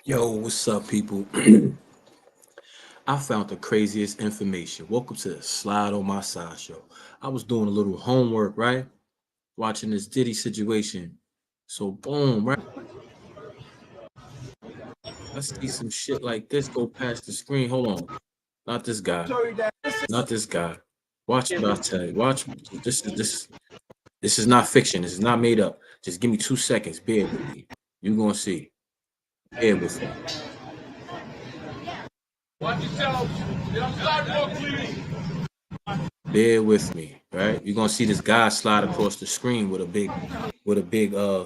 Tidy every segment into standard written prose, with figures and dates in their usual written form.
Yo, what's up, people? I found the craziest information. Welcome to the Slide on My Side show. I was doing a little homework, right? Watching this Diddy situation. So, boom, right? I see some shit like this go past the screen. Hold on. Not this guy. Not this guy. Watch what I tell you. Watch. This is not fiction. This is not made up. Just give me 2 seconds. Bear with me. You're gonna see. Bear with me. Watch yourself. Sidewalk, please. Bear with me, right? You're gonna see this guy slide across the screen with a big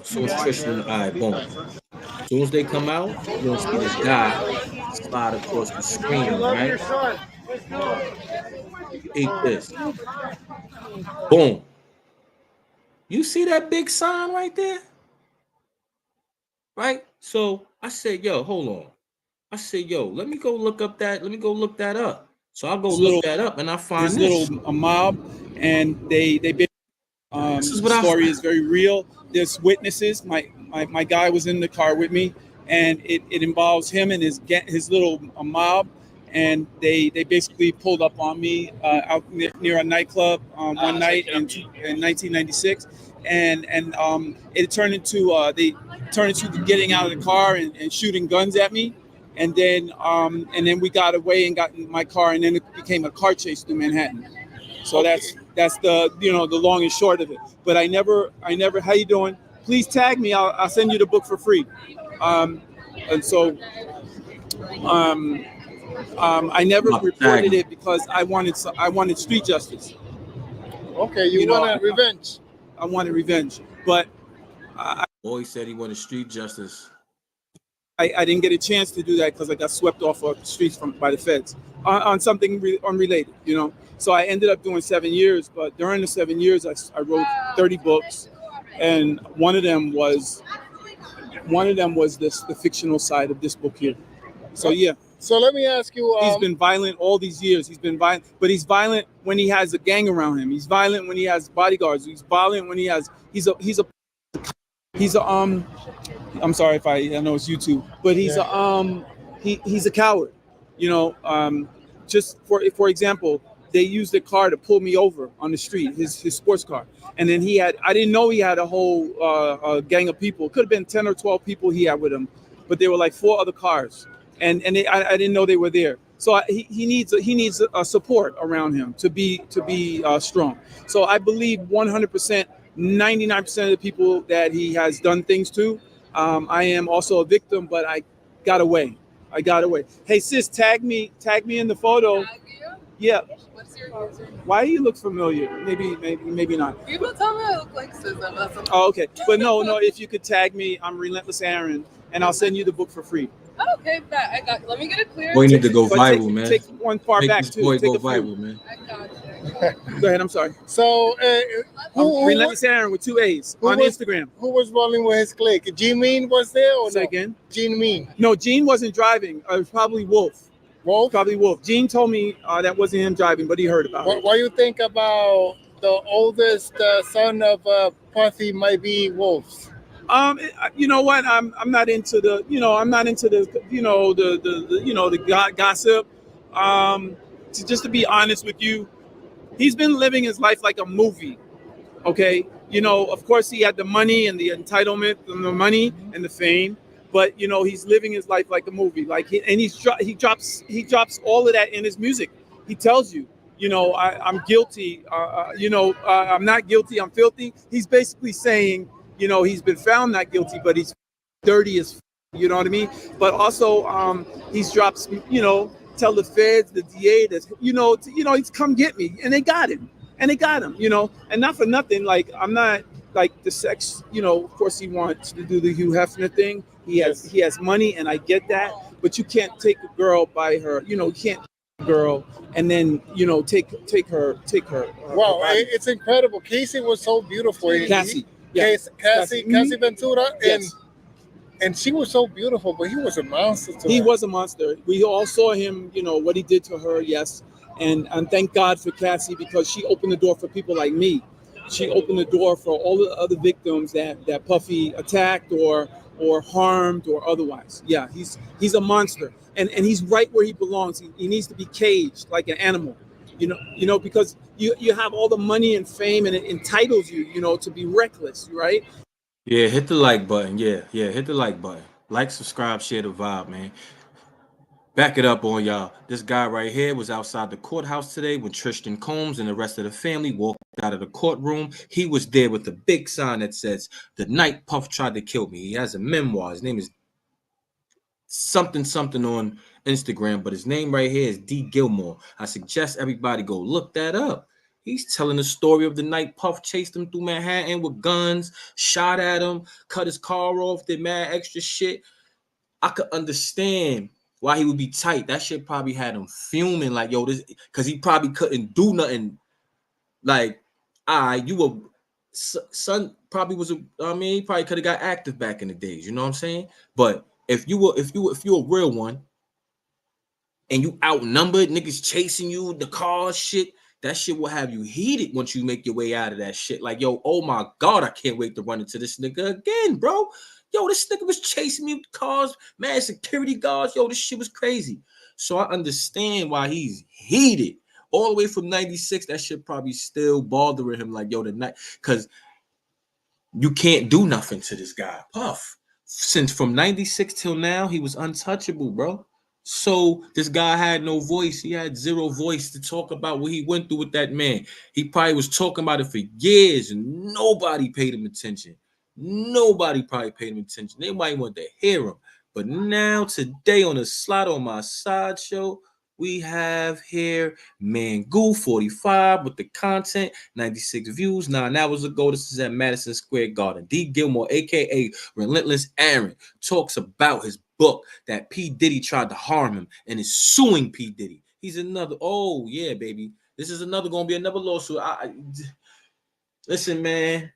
soon as Tristan, all right, boom. As soon as they come out, you're gonna see this guy slide across the screen, right? Eat this. Boom. You see that big sign right there? Right? So I said, yo, hold on. I said, yo, let me go look that up. So I'll go look that up and I find this. A mob, and they This is the what I story is very real. There's witnesses. My guy was in the car with me, and it involves him and his little mob, and they basically pulled up on me out near a nightclub one night in 1996, and it turned into they turned into getting out of the car and shooting guns at me. And then we got away and got in my car, and then it became a car chase through Manhattan. So that's the the long and short of it. But I never. How you doing? Please tag me. I'll send you the book for free. And so I never reported it because I wanted street justice. Okay, you wanted revenge. I wanted revenge, but boy said he wanted street justice. I didn't get a chance to do that because I got swept off of the streets by the feds on something unrelated, So I ended up doing 7 years, but during the 7 years, I wrote 30 books, and one of them was the fictional side of this book here. So yeah. So let me ask you. He's been violent all these years. He's been violent, but he's violent when he has a gang around him. He's violent when he has bodyguards. He's violent when he's a I'm sorry if I know it's YouTube, but he's a coward. Just for example, they used a car to pull me over on the street, his sports car, and then I didn't know he had a whole gang of people. It could have been 10 or 12 people he had with him, but there were like 4 other cars, and I didn't know they were there. So he needs a support around him to be strong. So I believe 100%, 99% of the people that he has done things to. I am also a victim, but I got away. Hey sis, tag me in the photo. Yeah. What's your username? Why do you look familiar? Maybe not. People tell me I look like sis. Oh, okay. But no. If you could tag me, I'm Relentless Aaron, and I'll send you the book for free. Oh, okay, I got. Let me get it clear. Boy, need to go viral, man. Take one far back too. Boy, take go viral, man. I got you. Go ahead. I'm sorry. So, Relentless Aaron with 2 A's on Instagram. Who was rolling with his clique? Gene Mean was there or Say no? again? Gene Mean. No, Gene wasn't driving. It was probably Wolf. Probably Wolf. Gene told me that wasn't him driving, but he heard about it. What do you think about the oldest son of Puffy might be Wolf's? You know what? I'm not into the the gossip. To be honest with you, he's been living his life like a movie. Okay, of course he had the money and the entitlement and the money and the fame, but he's living his life like a movie. He drops all of that in his music. He tells you, I'm guilty. I'm not guilty. I'm filthy. He's basically saying, he's been found not guilty, but he's dirty as, you know what I mean? But also, he's drops, tell the feds, the DA, that, he's come get me, and they got him, and not for nothing. Like, I'm not like the sex, of course he wants to do the Hugh Hefner thing. He has money, and I get that, but you can't take a girl by her, you can't girl and then take her. Wow, it's incredible. Casey was so beautiful. Cassie. Cassie Ventura, yes. and she was so beautiful, but he was a monster to He her. was a monster. We all saw him, what he did to her, yes. And thank God for Cassie, because she opened the door for people like me. She opened the door for all the other victims that Puffy attacked or or harmed or otherwise. Yeah, he's a monster, and he's right where he belongs. He needs to be caged like an animal, because you have all the money and fame, and it entitles you, to be reckless, right? Yeah, hit the like button. Yeah, hit the like button. Like, subscribe, share the vibe, man. Back it up on y'all. This guy right here was outside the courthouse today when Tristan Combs and the rest of the family walked out of the courtroom. He was there with a big sign that says, "The night Puff tried to kill me." He has a memoir. His name is something on Instagram, but his name right here is D. Gilmore. I suggest everybody go look that up. He's telling the story of the night Puff chased him through Manhattan with guns, shot at him, cut his car off, did mad extra shit. I could understand why he would be tight. That shit probably had him fuming like, yo, this, because he probably couldn't do nothing. Like, you were, son probably was he probably could have got active back in the days. You know what I'm saying? But if you're a real one and you outnumbered, niggas chasing you, the car shit, that shit will have you heated once you make your way out of that shit. Like, yo, oh my God, I can't wait to run into this nigga again, bro. Yo, this nigga was chasing me with cars, man, security guards. Yo, this shit was crazy. So I understand why he's heated. All the way from 96, that shit probably still bothering him. Like, yo, the night, because you can't do nothing to this guy, Puff. Since from 96 till now, he was untouchable, bro. So this guy had no voice. He had zero voice to talk about what he went through with that man. He probably was talking about it for years and nobody paid him attention. Nobody probably paid him attention. They might want to hear him. But now, today on the Slot on My Side show, we have here Mangoo 45 with the content, 96 views 9 hours ago. This is at Madison Square Garden. D. Gilmore, aka Relentless Aaron, talks about his book that P. Diddy tried to harm him and is suing P. Diddy. He's another. Oh yeah, baby. This is gonna be another lawsuit. Listen, man.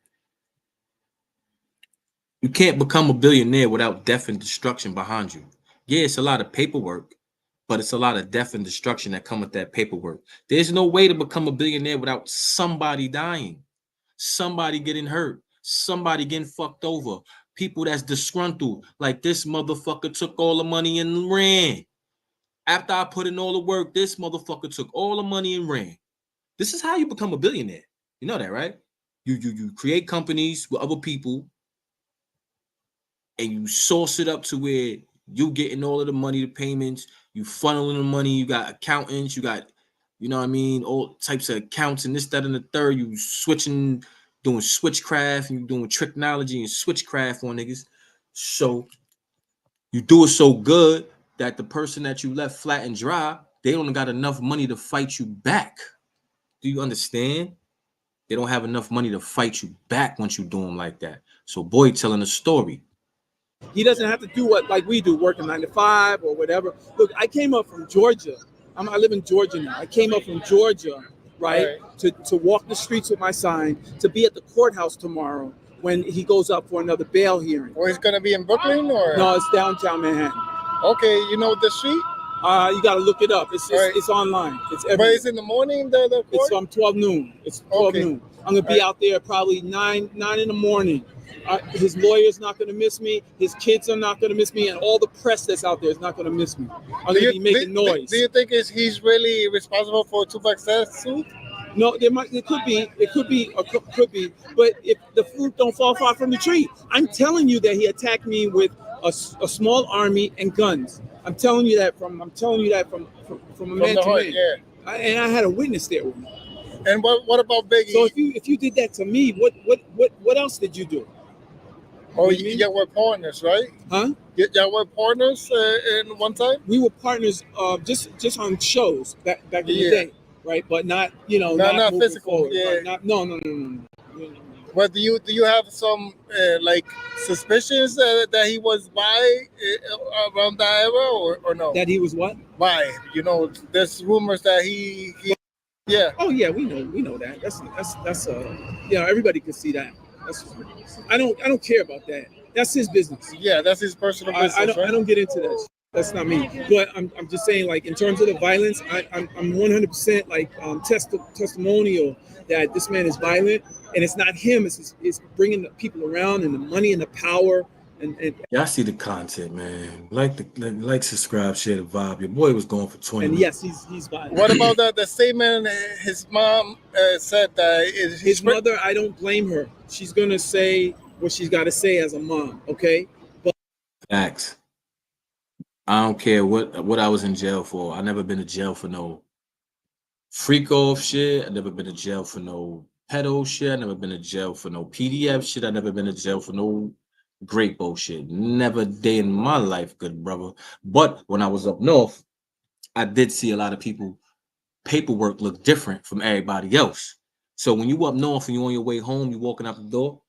You can't become a billionaire without death and destruction behind you. Yeah, it's a lot of paperwork, but it's a lot of death and destruction that come with that paperwork. There's no way to become a billionaire without somebody dying, somebody getting hurt, somebody getting fucked over, people that's disgruntled. Like, this motherfucker took all the money and ran. After I put in all the work, this motherfucker took all the money and ran. This is how you become a billionaire. You know that, right? You create companies with other people and you source it up to where you getting all of the money, the payments, you funneling the money, you got accountants, you got, all types of accounts and this, that, and the third. You switching, doing switchcraft, and you doing technology and switchcraft on niggas. So you do it so good that the person that you left flat and dry, they don't got enough money to fight you back. Do you understand? They don't have enough money to fight you back once you do them like that. So boy telling a story. He doesn't have to do what like we do, working 9 to 5 or whatever. Look, I came up from Georgia. I live in Georgia now. I came up from Georgia, right. To walk the streets with my sign, to be at the courthouse tomorrow when he goes up for another bail hearing. Or he's gonna be in Brooklyn, or no? It's downtown Manhattan. Okay, you know the street? You got to look it up. It's online. It's everywhere. But it's in the morning. The court? It's from 12 noon. It's 12 noon. I'm gonna be out there probably 9 in the morning. His lawyer's not going to miss me. His kids are not going to miss me, and all the press that's out there is not going to miss me. I'm going to be making noise. Do you think he's really responsible for Tupac's suit? No, it could be, but if the fruit don't fall far from the tree, I'm telling you that he attacked me with a small army and guns. I'm telling you that from a man to man. Yeah. And I had a witness there with me. And what about Biggie? So if you did that to me, what else did you do? Oh, y'all were partners, right? Huh? Y'all were partners in one time? We were partners just on shows back in the day, right? But not, not physical. Forward, yeah. No. But do you have some like suspicions that he was bi around that era, or no? That he was what? Bi. There's rumors that he yeah. Oh yeah, we know that. That's everybody can see that. I don't care about that. That's his business. Yeah, that's his personal business. I don't get into that. That's not me. But I'm just saying, like, in terms of the violence, I'm 100% like testimonial that this man is violent, and it's not him. It's bringing the people around and the money and the power And Yeah, I see the content, man. Like, subscribe, share the vibe. Your boy was going for 20 and minutes. yes, he's violent. What about the statement his mom said that His mother, I don't blame her. She's gonna say what she's got to say as a mom, okay? But Facts. I don't care what I was in jail for. I never been to jail for no freak off shit. I never been to jail for no pedo shit. I never been to jail for no PDF shit. I never been to jail for no great bullshit. Never day in my life, good brother. But when I was up north, I did see a lot of people paperwork look different from everybody else. So when you up north and you on your way home, you walking out the door,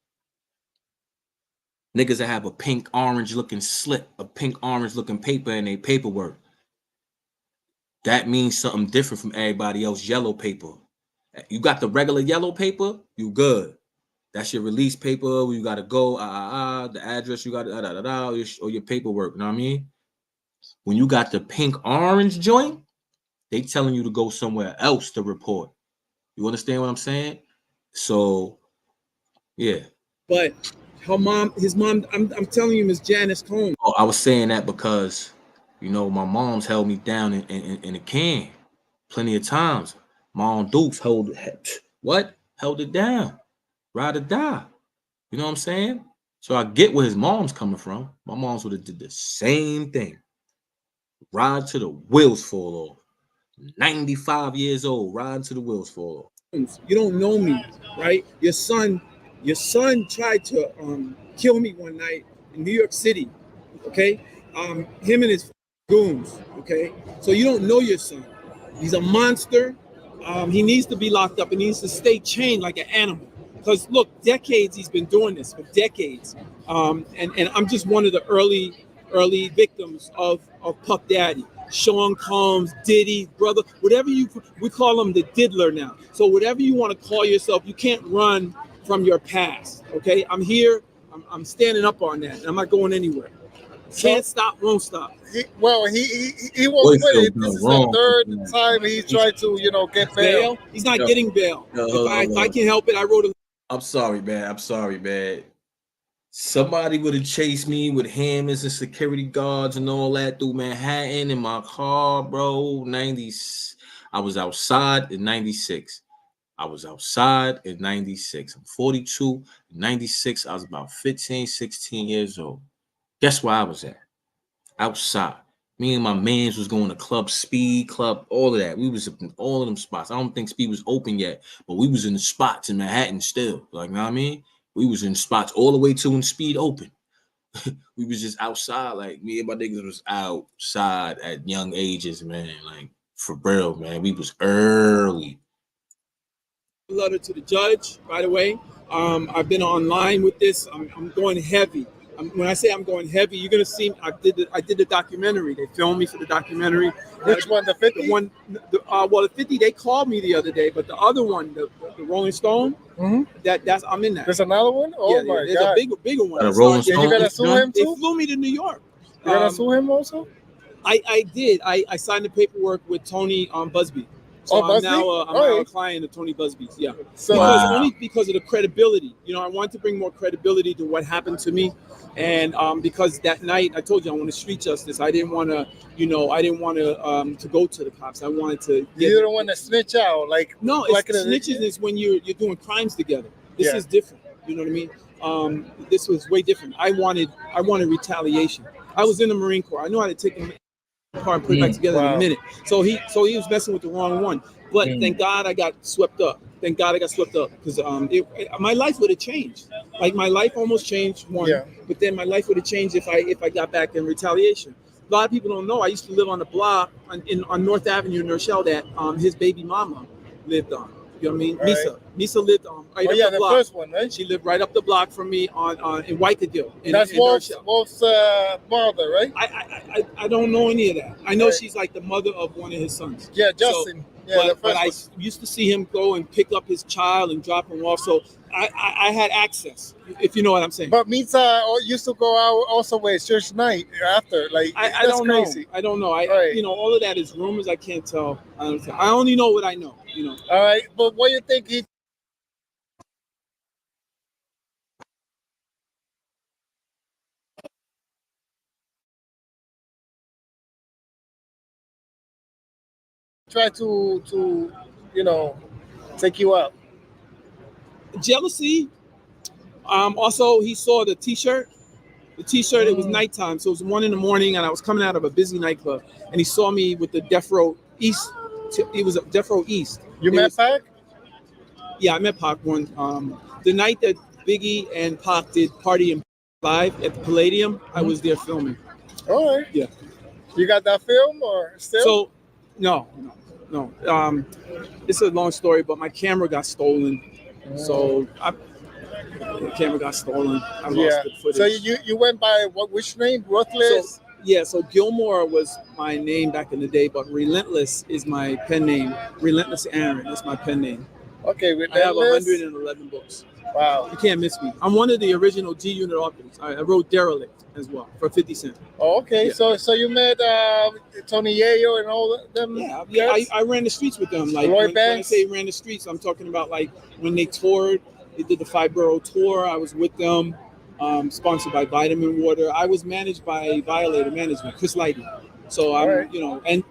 niggas that have a pink orange looking slip, a pink orange looking paper in their paperwork. That means something different from everybody else yellow paper. You got the regular yellow paper, you good. That's your release paper where you gotta go, the address you got, or your paperwork, you know what I mean? When you got the pink orange joint, they telling you to go somewhere else to report. You understand what I'm saying? So, yeah. but his mom, I'm telling you, Miss Janice Combs. Oh, I was saying that because, my mom's held me down in a can plenty of times. Mom Dukes held it down, ride or die. You know what I'm saying? So I get where his mom's coming from. My mom's would have did the same thing. Ride to the wheels fall off. 95 years old, riding to the wheels fall off. You don't know me, right? Your son tried to kill me one night in New York City. Okay, him and his goons. Okay, so you don't know your son. He's a monster. He needs to be locked up. He needs to stay chained like an animal. Because look, decades he's been doing this for decades. And I'm just one of the early victims of Puff Daddy. Sean Combs, Diddy, brother, whatever we call him the diddler now. So whatever you want to call yourself, you can't run from your past. Okay, I'm here. I'm standing up on that. And I'm not going anywhere. Can't stop, won't stop. He won't quit it. This is the third time he tried to, get bail. He's not getting bail. If I can help it, I wrote a. I'm sorry, man. Somebody would have chased me with hammers and security guards and all that through Manhattan in my car, bro. I was outside in 96. I'm 42. In 96, I was about 15, 16 years old. Guess where I was at? Outside. Me and my mans was going to Club Speed, Club, all of that. We was in all of them spots. I don't think Speed was open yet, but we was in the spots in Manhattan still. Like, you know what I mean? We was in spots all the way to when Speed opened. We was just outside. Like, me and my niggas was outside at young ages, man. Like, for real, man. We was early. Letter to the judge, by the way. I've been online with this. I'm going heavy. When I say I'm going heavy, you're gonna see. I did the documentary. They filmed me for the documentary. Which one? The 50? The one. The 50. They called me the other day, but the other one, the Rolling Stone. Mm-hmm. That's I'm in that. There's another one. Oh yeah, my there's god! There's a bigger one. A Rolling Stone. You gotta sue him too. They flew me to New York. You gotta sue him also. I did. I signed the paperwork with Tony Busby. So I'm now a client of Tony Busby's. Yeah. So only because of the credibility. I wanted to bring more credibility to what happened to me, and because that night I told you I wanted street justice. I didn't want to, to go to the cops. I wanted to. You don't want to snitch out, like no. Snitching is when you're doing crimes together. This is different. You know what I mean? This was way different. I wanted retaliation. I was in the Marine Corps. I knew how to take him apart and put it back together in a minute. So he was messing with the wrong one. But thank God I got swept up. Because my life would have changed. Like my life almost changed but then my life would have changed if I got back in retaliation. A lot of people don't know I used to live on the block on North Avenue in Rochelle that his baby mama lived on. You know what I mean? Right. Misa lived on right up the block. First one, right? She lived right up the block from me in Waikiki. That's Wolf's mother, right? I don't know any of that. I know she's like the mother of one of his sons. Yeah, Justin. But I used to see him go and pick up his child and drop him off. So I had access, if you know what I'm saying. But Misa used to go out also with church night after. Like I don't crazy. know. I don't know. All of that is rumors. I can't tell. I only know what I know. All right, but what do you think he? try to take you out? Jealousy. Also, he saw the T-shirt. The T-shirt. It was nighttime, so it was 1 a.m, and I was coming out of a busy nightclub, and he saw me with the Death Row East. It was Death Row East. You met Pac? Yeah, I met Pac one. The night that Biggie and Pac did Party and Live at the Palladium, I was there filming. All right. Yeah. You got that film or still? So, no. It's a long story, but my camera got stolen. So the camera got stolen. I lost the footage. So you went by which name? Ruthless? So Gilmore was my name back in the day, but Relentless is my pen name. Relentless Aaron is my pen name. Okay, I have 111 books. Wow. You can't miss me. I'm one of the original G Unit authors. I wrote Derelict as well for 50 Cent. Oh, okay. Yeah. So you met Tony Yayo and all them? Yeah. I ran the streets with them. Like when I say ran the streets, I'm talking about like when they toured. They did the 5-borough tour. I was with them. Sponsored by Vitamin Water. I was managed by Violator Management, Chris Lighty. So I'm, right. And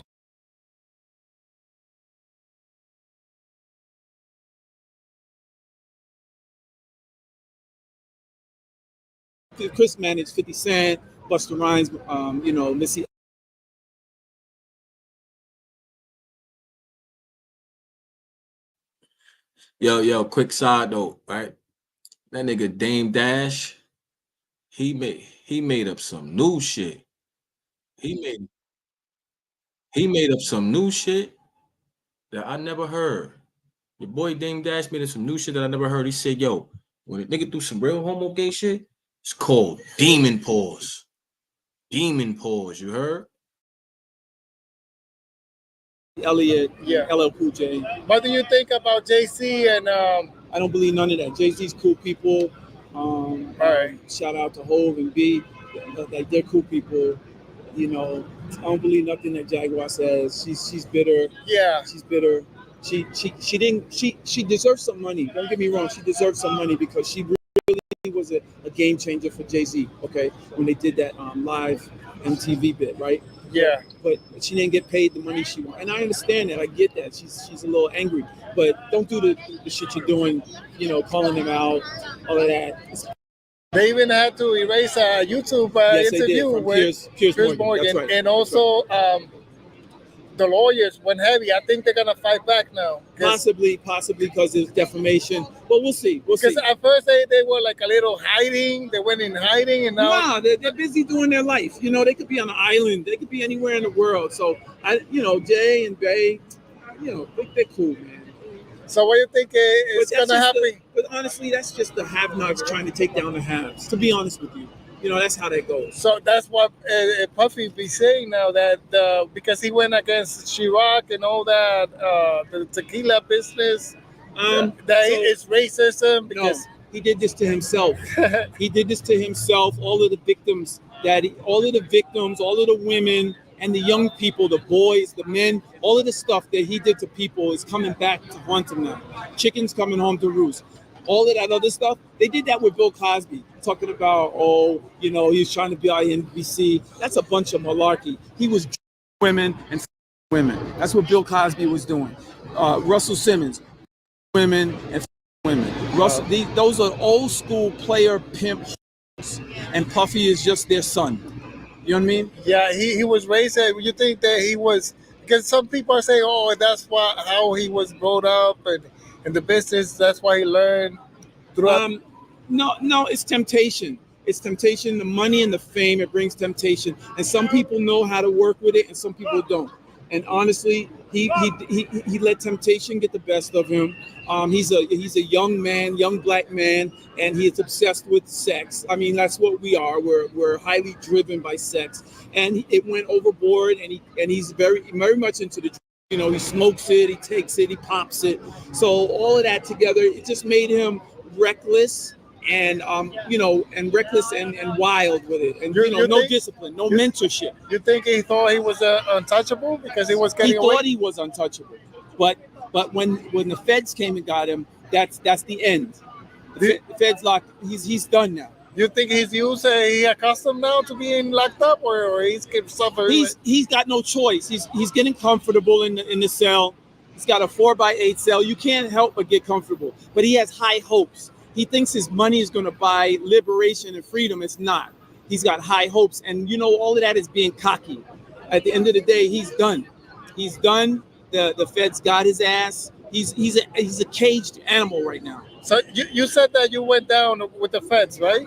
Chris managed 50 Cent, Busta Rhymes, Missy. Yo, quick side note, right? That nigga Dame Dash, he made up some new shit. He made up some new shit that I never heard. Your boy Dame Dash made up some new shit that I never heard. He said, yo, when a nigga do some real homo gay shit, it's called demon pause. Demon pause, you heard? Elliot, LL Cool J. What do you think about Jay-Z and I don't believe none of that. Jay-Z's cool people. All right. Shout out to Hov and B. Like they're cool people. I don't believe nothing that Jaguar says. She's bitter. Yeah. She's bitter. She deserves some money. Don't get me wrong. She deserves some money because she really was a game changer for Jay-Z. Okay, when they did that live MTV bit, right? Yeah. But she didn't get paid the money she wanted, and I understand that. I get that. She's a little angry, but don't do the shit you're doing. Calling them out, all of that. They even had to erase a YouTube interview with Piers Morgan. That's right. And also the lawyers went heavy. I think they're gonna fight back now. Possibly because it's defamation, but we'll see. Because at first they were like a little hiding. They went in hiding, and now nah, they're busy doing their life. They could be on an island. They could be anywhere in the world. So Jay and Bay, they're cool, man. So what do you think is gonna happen? But honestly, that's just the have-nots trying to take down the haves. To be honest with you, that's how that goes. So that's what Puffy be saying now, that because he went against Chirac and all that, the tequila business, it's racism. Because he did this to himself. He did this to himself. All of the victims, all of the women, and the young people, the boys, the men, all of the stuff that he did to people is coming back to haunt him now. Chickens coming home to roost. All of that other stuff, they did that with Bill Cosby, talking about, he was trying to be on NBC. That's a bunch of malarkey. He was women and women. That's what Bill Cosby was doing. Russell Simmons, women and women. Those are old school player pimp, and Puffy is just their son. You know what I mean? Yeah, he was raised. You think that he was, because some people are saying, that's how he was brought up and in the business. That's why he learned. No, it's temptation. It's temptation. The money and the fame, it brings temptation. And some people know how to work with it, and some people don't. And honestly, he let temptation get the best of him. He's a young man, young black man, and he is obsessed with sex. I mean, that's what we are. We're highly driven by sex, and it went overboard. And he's very very much into the. He smokes it, he takes it, he pops it. So all of that together, it just made him reckless and and reckless and wild with it, and no discipline, no mentorship. You think he thought he was untouchable because he was getting away? He thought he was untouchable, but when the feds came and got him, that's the end. The feds locked. He's done now. You think he's used, he accustomed now to being locked up, or he's suffering? He's got no choice. He's getting comfortable in the cell. He's got a 4x8 cell. You can't help but get comfortable. But he has high hopes. He thinks his money is going to buy liberation and freedom. It's not. He's got high hopes, and you know all of that is being cocky. At the end of the day, he's done. He's done. The feds got his ass. He's a caged animal right now. So you said that you went down with the feds, right?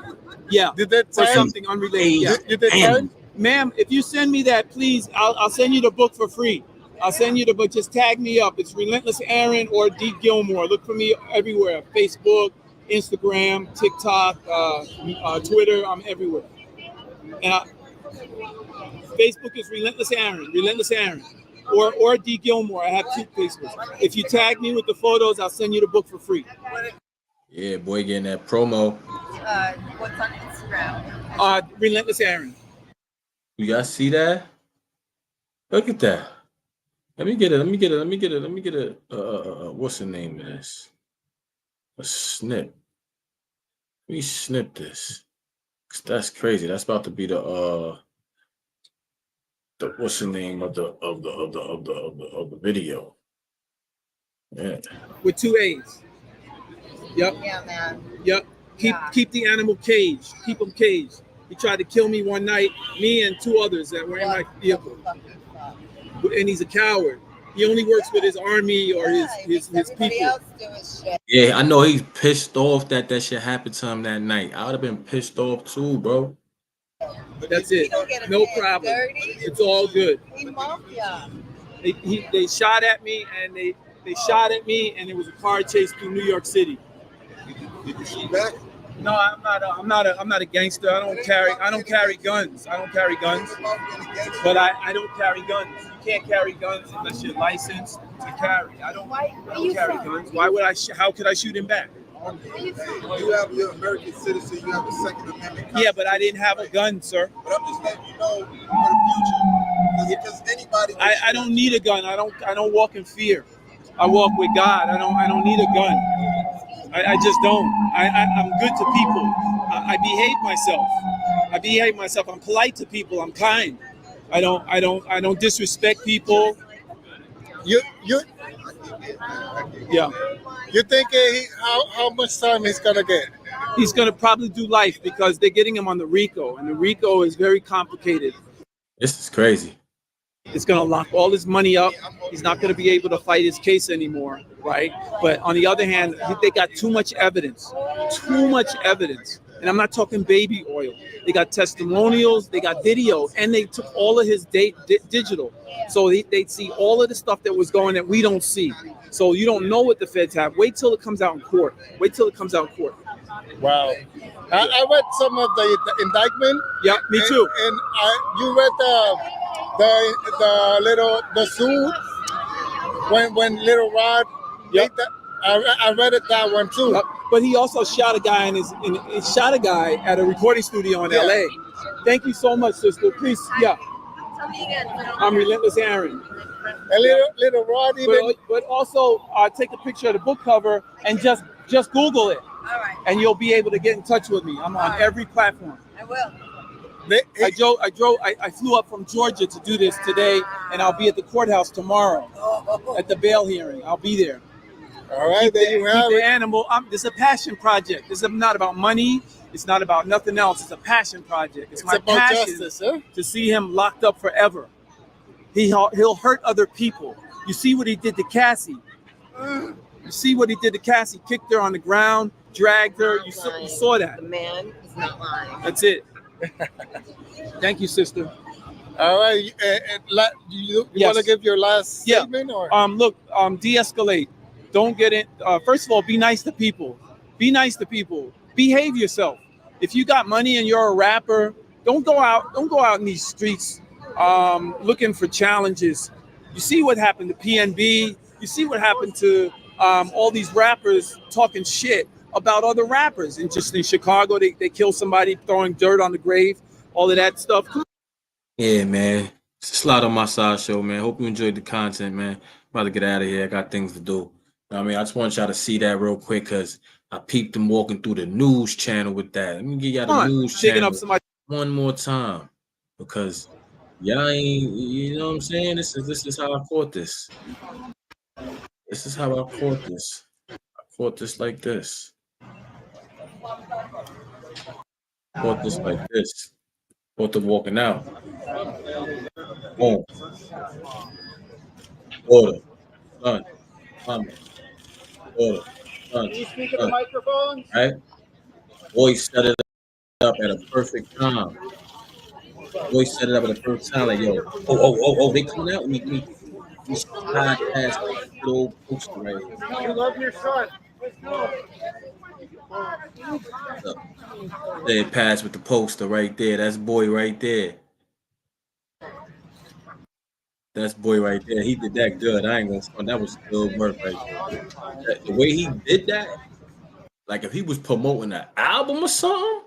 Yeah. Did that For time? something unrelated? Yeah. You did time? Ma'am, if you send me that, please, I'll send you the book for free. I'll send you the book. Just tag me up. It's Relentless Aaron or D Gilmore. Look for me everywhere: Facebook, Instagram, TikTok, Twitter. I'm everywhere. And Facebook is Relentless Aaron, or D Gilmore. I have 2 Facebooks. If you tag me with the photos, I'll send you the book for free. Yeah, boy, getting that promo. What's on Instagram? Relentless Aaron. You guys see that? Look at that. Let me get a what's the name of this? A snip. Let me snip this. That's crazy. That's about to be the what's the name of the video. Yeah. With 2 A's. Yep. Yeah, man. Yep. Keep the animal caged. Keep him caged. He tried to kill me one night, me and 2 others that were in my vehicle. And he's a coward. He only works with his army or his people. Yeah, I know he's pissed off that shit happened to him that night. I would have been pissed off too, bro. But that's it. No problem. It's all good. They shot at me and they shot at me and it was a car chase through New York City. Did you shoot back? No, I'm not a gangster. I don't carry guns. But I don't carry guns. You can't carry guns unless you're licensed to carry. I don't carry guns. Why would I? How could I shoot him back? You have your American citizen. You have a Second Amendment. Yeah, but I didn't have a gun, sir. But I'm just letting you know for the future, because anybody. I don't need a gun. I don't walk in fear. I walk with God. I don't need a gun. I just don't. I'm good to people. I behave myself. I'm polite to people. I'm kind. I don't disrespect people. You Yeah. You think how much time he's gonna get? He's gonna probably do life because they're getting him on the RICO, and the RICO is very complicated. This is crazy. It's going to lock all his money up. He's not going to be able to fight his case anymore, right? But on the other hand, they got too much evidence. And I'm not talking baby oil. They got testimonials, they got video, and they took all of his digital. So they see all of the stuff that was going that we don't see. So you don't know what the feds have. Wait till it comes out in court. Wow. I read some of the indictment. Yeah, me too. And you read the suit when Little Rod made that. I read it that one too. Yep. But he also shot a guy at a recording studio in LA. Thank you so much, sister. Please, yeah. Tell me again. I'm Relentless Aaron. And Little Rod even. But also take a picture of the book cover and just Google it. All right. And you'll be able to get in touch with me. I'm on every platform. I will. I flew up from Georgia to do this today, and I'll be at the courthouse tomorrow at the bail hearing. I'll be there. All right, there you have the it. animal. This is a passion project. This is not about money. It's not about nothing else. It's a passion project. It's my about passion justice, huh? to see him locked up forever. He'll hurt other people. You see what he did to Cassie. Kicked her on the ground, dragged her. You saw that. The man is not lying. That's it. Thank you, sister. All right. You Yes. want to give your last statement? Or? Look, de-escalate. Don't get in. First of all, be nice to people. Behave yourself. If you got money and you're a rapper, don't go out in these streets looking for challenges. You see what happened to PNB. You see what happened to all these rappers talking shit about other rappers. And just in Chicago, they killed somebody throwing dirt on the grave. All of that stuff. Yeah, man. It's a Slot on My Side show, man. Hope you enjoyed the content, man. I'm about to get out of here. I got things to do. I mean, I just want y'all to see that real quick because I peeped him walking through the news channel with that. Let me give y'all the Come on, news digging channel up somebody. one more time because y'all ain't, you know what I'm saying? This is how I caught this. This is how I caught this. I caught this like this. Caught this like this. Caught them walking out. Boom. Order. Son. Mama. Order. Son. Can you speak to the Son. microphone? Right? Boy set it up at a perfect time. Boy set it up at a perfect time. Like, yo, they coming out. We slide past this little poster right here. You love your son. Look, they pass with the poster right there. That's boy right there. That's boy right there. He did that good. I ain't gonna front. That was good work right there. The way he did that, like if he was promoting an album or something,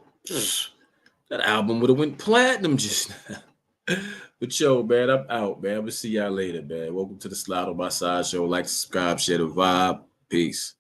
that album would have went platinum just now. But yo, man, I'm out, man. I'm gonna see y'all later, man. Welcome to the Slide on My Side show. Like, subscribe, share the vibe. Peace.